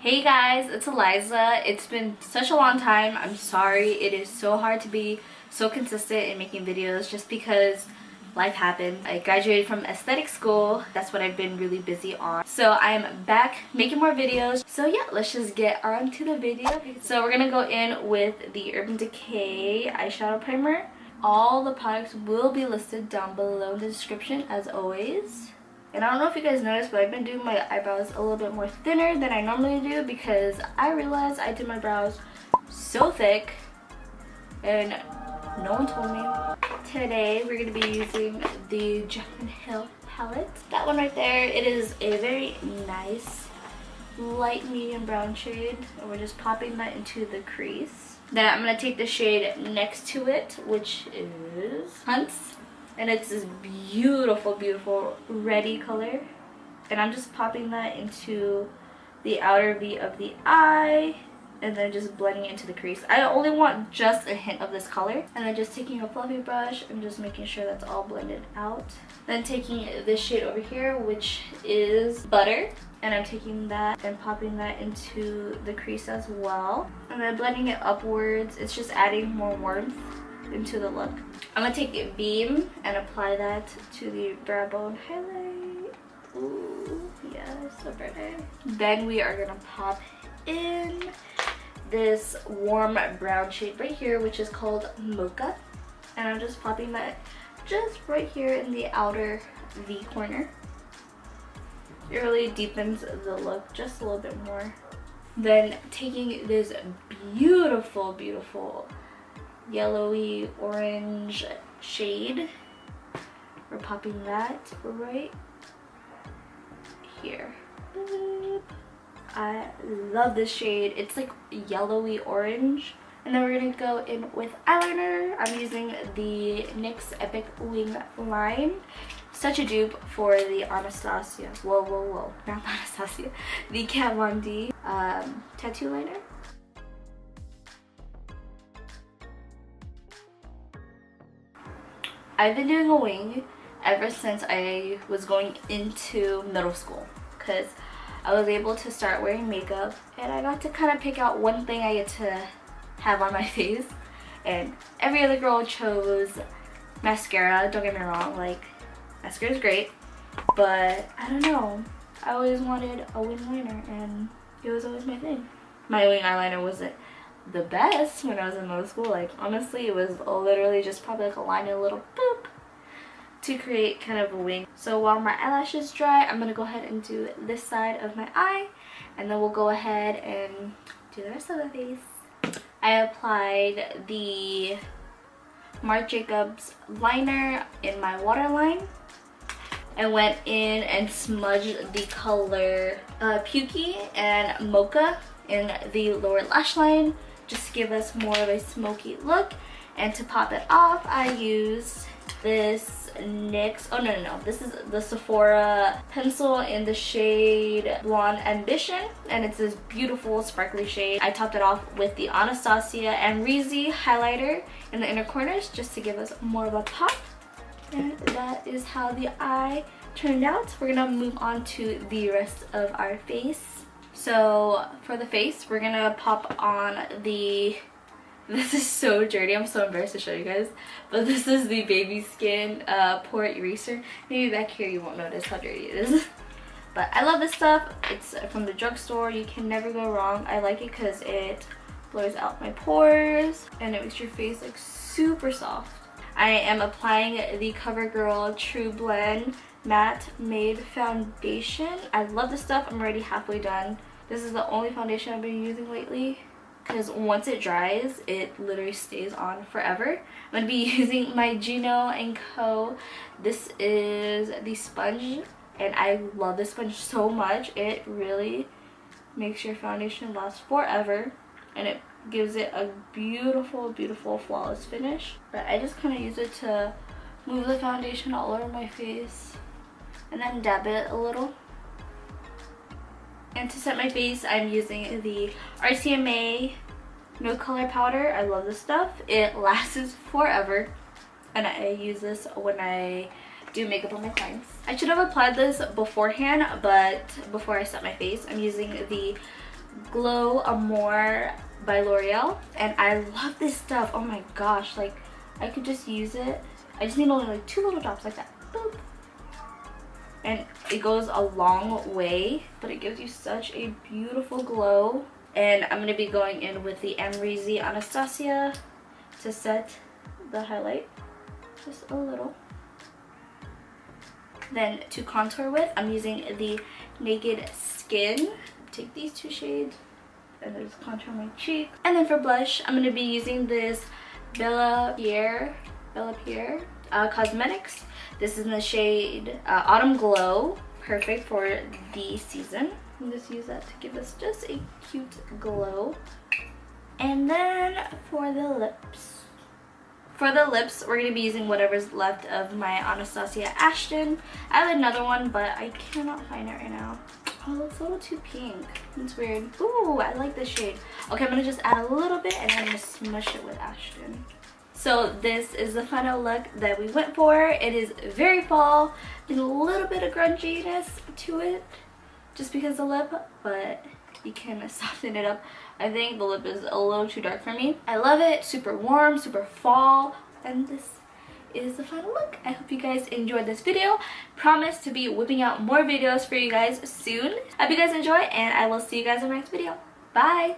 Hey guys, it's Alysa. It's been such a long time. I'm sorry. It is so hard to be so consistent in making videos just because life happened. I graduated from aesthetic school. That's what I've been really busy on. So I'm back making more videos. So yeah, let's just get on to the video. So we're gonna go in with the Urban Decay eyeshadow primer. All the products will be listed down below in the description as always. And I don't know if you guys noticed, but I've been doing my eyebrows a little bit more thinner than I normally do because I realized I did my brows so thick and no one told me. Today we're going to be using the Jaclyn Hill palette. That one right there, it is a very nice light medium brown shade. And we're just popping that into the crease. Then I'm going to take the shade next to it, which is Hunts. And it's this beautiful, beautiful reddy color. And I'm just popping that into the outer V of the eye. And then just blending it into the crease. I only want just a hint of this color. And then just taking a fluffy brush and just making sure that's all blended out. Then taking this shade over here, which is Butter. And I'm taking that and popping that into the crease as well. And then blending it upwards. It's just adding more warmth into the look. I'm gonna take a Beam and apply that to the brow bone highlight. Ooh, yeah, so pretty. Then we are gonna pop in this warm brown shade right here, which is called Mocha. And I'm just popping that just right here in the outer V corner. It really deepens the look just a little bit more. Then taking this beautiful, beautiful yellowy orange shade, we're popping that right here. I love this shade. It's like yellowy orange. And then we're gonna go in with eyeliner. I'm using the NYX Epic Wing Line. Such a dupe for the Anastasia. Whoa, not Anastasia. The Kat Von D tattoo liner. I've been doing a wing ever since I was going into middle school because I was able to start wearing makeup and I got to kind of pick out one thing I get to have on my face, and every other girl chose mascara. Don't get me wrong, like mascara is great, but I don't know, I always wanted a wing liner and it was always my thing. My wing eyeliner wasn't the best when I was in middle school. Like honestly, it was literally just probably like a line and a little boop to create kind of a wing. So while my eyelashes dry, I'm gonna go ahead and do this side of my eye, and then we'll go ahead and do the rest of the face. I applied the Marc Jacobs liner in my waterline and went in and smudged the color Pukey and Mocha in the lower lash line just to give us more of a smoky look. And to pop it off, I used this NYX, this is the Sephora pencil in the shade Blonde Ambition, and it's this beautiful sparkly shade. I topped it off with the Anastasia Amrezy highlighter in the inner corners just to give us more of a pop. And that is how the eye turned out. We're gonna move on to the rest of our face. So for the face, we're gonna pop on the, this is so dirty, I'm so embarrassed to show you guys, but this is the Baby Skin Pore Eraser. Maybe back here you won't notice how dirty it is. But I love this stuff. It's from the drugstore. You can never go wrong. I like it because it blurs out my pores and it makes your face like super soft. I am applying the CoverGirl True Blend Matte Made Foundation. I love this stuff. I'm already halfway done. This is the only foundation I've been using lately because once it dries, it literally stays on forever. I'm going to be using my Gino & Co. This is the sponge, and I love this sponge so much. It really makes your foundation last forever, and it gives it a beautiful, beautiful, flawless finish. But I just kind of use it to move the foundation all over my face and then dab it a little. And to set my face, I'm using the RCMA No Color Powder. I love this stuff. It lasts forever, and I use this when I do makeup on my clients. I should have applied this beforehand, but before I set my face, I'm using the Glow Amore by L'Oreal, and I love this stuff. Oh my gosh, like I could just use it. I just need only like 2 little drops like that. Boop. And it goes a long way, but it gives you such a beautiful glow. And I'm gonna be going in with the Amrezy Anastasia to set the highlight just a little. Then to contour with, I'm using the Naked Skin. Take these 2 shades and just contour my cheek. And then for blush, I'm going to be using this Pierre Cosmetics. This is in the shade Autumn Glow. Perfect for the season. I'm just use that to give us just a cute glow. And then for the lips. For the lips, we're going to be using whatever's left of my Anastasia Ashton. I have another one, but I cannot find it right now. Oh, it's a little too pink. It's weird. Ooh, I like this shade. Okay, I'm going to just add a little bit and then I'm going to smush it with Ashton. So this is the final look that we went for. It is very fall. There's a little bit of grunginess to it just because of the lip, but you can soften it up. I think the lip is a little too dark for me. I love it. Super warm, super fall. And this is the final look. I hope you guys enjoyed this video. Promise to be whipping out more videos for you guys soon. I hope you guys enjoy, and I will see you guys in the next video. Bye!